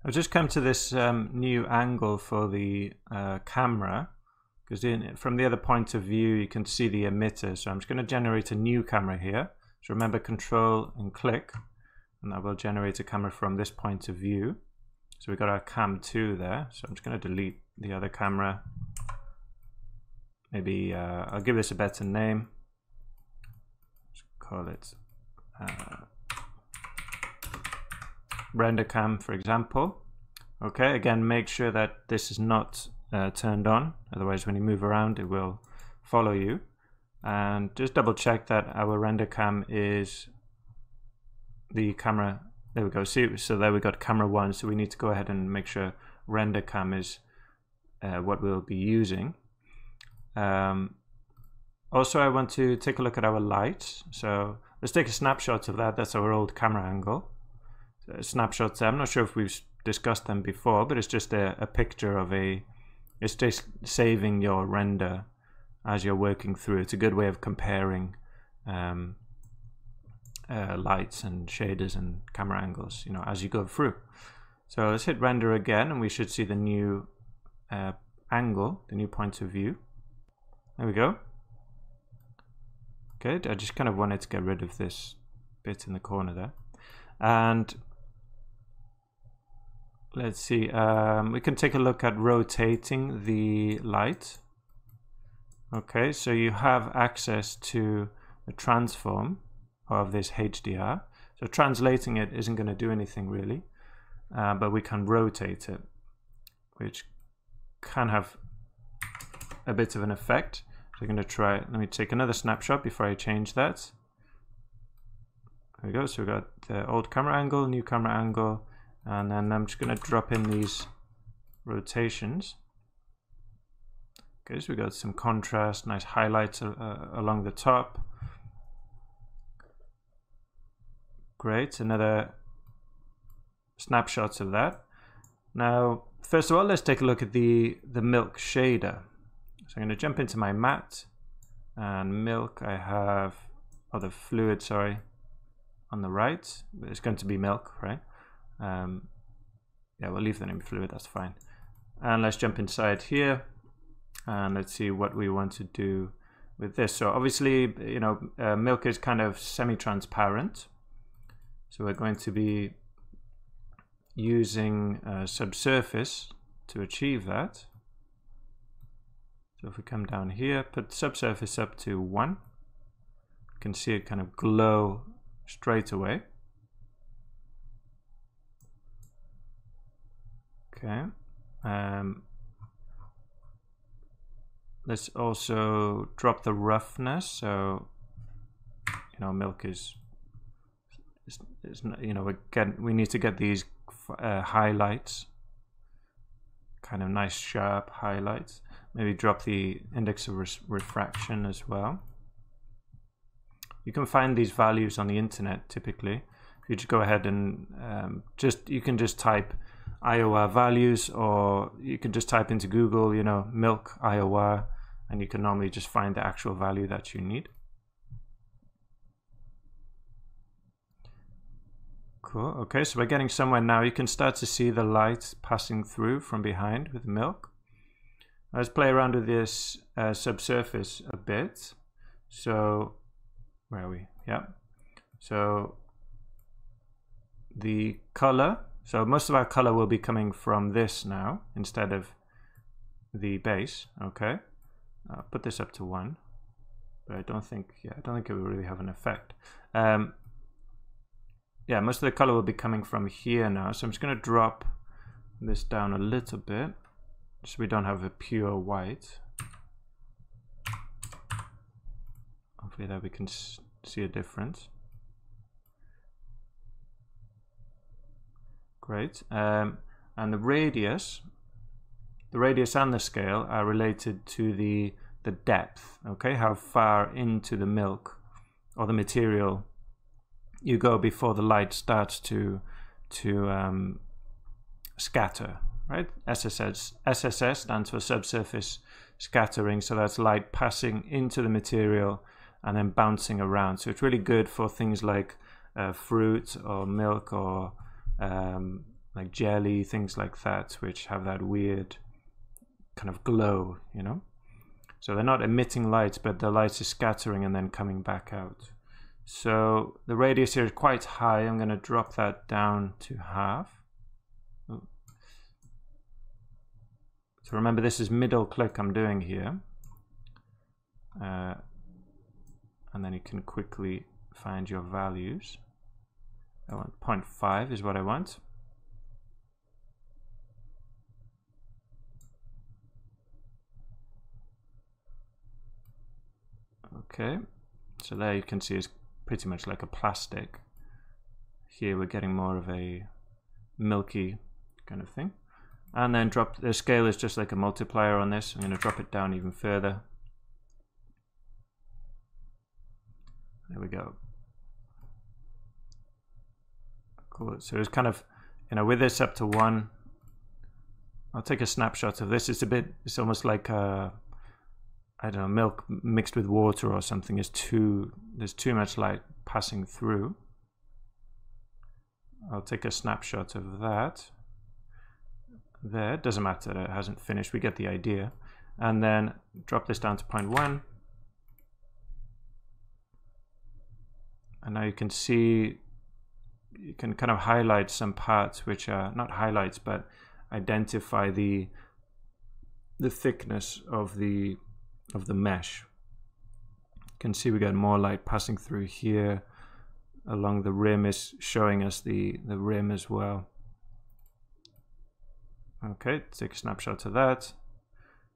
I've just come to this new angle for the camera, because from the other point of view you can see the emitter. So I'm just going to generate a new camera here. So remember, control and click, and that will generate a camera from this point of view. So we've got our cam 2 there. So I'm just going to delete the other camera. Maybe I'll give this a better name. Let's call it render cam, for example. Okay, again, make sure that this is not turned on, otherwise when you move around it will follow you. And just double check that our render cam is the camera. There we go. See, so there we got camera 1, so we need to go ahead and make sure render cam is what we'll be using. Also, I want to take a look at our lights. So let's take a snapshot of that. That's our old camera angle. So snapshots there. I'm not sure if we've discussed them before, but it's just a picture of it's just saving your render as you're working through. It's a good way of comparing lights and shaders and camera angles, you know, as you go through. So let's hit render again, and we should see the new angle, the new point of view. There we go. Good. I just kind of wanted to get rid of this bit in the corner there. And let's see, we can take a look at rotating the light. Okay, so you have access to the transform of this HDR. So translating it isn't going to do anything really, but we can rotate it, which can have a bit of an effect. So I'm going to try, let me take another snapshot before I change that. There we go, so we've got the old camera angle, new camera angle, and then I'm just going to drop in these rotations. Okay, so we got some contrast, nice highlights along the top. Great, another snapshots of that. Now, first of all, let's take a look at the milk shader. So I'm going to jump into my matte, and milk I have, or the fluid, sorry, on the right. It's going to be milk, right? Yeah, we'll leave the name fluid, that's fine. And let's jump inside here, and let's see what we want to do with this. So obviously, you know, milk is kind of semi-transparent. So we're going to be using subsurface to achieve that. So if we come down here, put subsurface up to 1, you can see it kind of glow straight away. Okay. Let's also drop the roughness. So, you know, milk is you know, we need to get these highlights, kind of nice sharp highlights. Maybe drop the index of refraction as well. You can find these values on the internet typically. If you just go ahead and you can just type IOR values, or you can just type into Google, you know, milk IOR, and you can normally just find the actual value that you need. Cool. Okay, so we're getting somewhere now. You can start to see the light passing through from behind with milk. Let's play around with this subsurface a bit. So, where are we? Yeah. So, the color. So most of our color will be coming from this now instead of the base. Okay. I'll put this up to 1, but I don't think it will really have an effect. Yeah, most of the color will be coming from here now. So I'm just going to drop this down a little bit, so we don't have a pure white. Hopefully that we can see a difference. Great. And the radius and the scale are related to the depth. Okay, how far into the milk or the material you go before the light starts to scatter, right? SSS stands for subsurface scattering, so that's light passing into the material and then bouncing around. So it's really good for things like fruit or milk or like jelly, things like that, which have that weird kind of glow, you know. So they're not emitting light, but the light is scattering and then coming back out. So the radius here is quite high. I'm going to drop that down to half. So remember, this is middle click I'm doing here. And then you can quickly find your values. I want 0.5 is what I want. Okay, so there you can see it's pretty much like a plastic. Here we're getting more of a milky kind of thing. And then drop the scale is just like a multiplier on this. I'm going to drop it down even further. There we go. Cool. So it's kind of, you know, with this up to 1, I'll take a snapshot of this. It's almost like a, I don't know, milk mixed with water or something. There's too much light passing through. I'll take a snapshot of that. There, it doesn't matter that it hasn't finished, we get the idea. And then drop this down to 0.1. And now you can see, you can kind of highlight some parts which are not highlights, but identify the thickness of the mesh. You can see we get more light passing through here. Along the rim is showing us the rim as well. Okay, take a snapshot of that.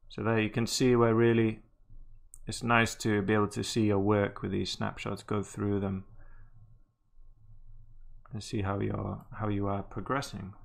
So there you can see where really it's nice to be able to see your work with these snapshots, go through them and see how you are progressing.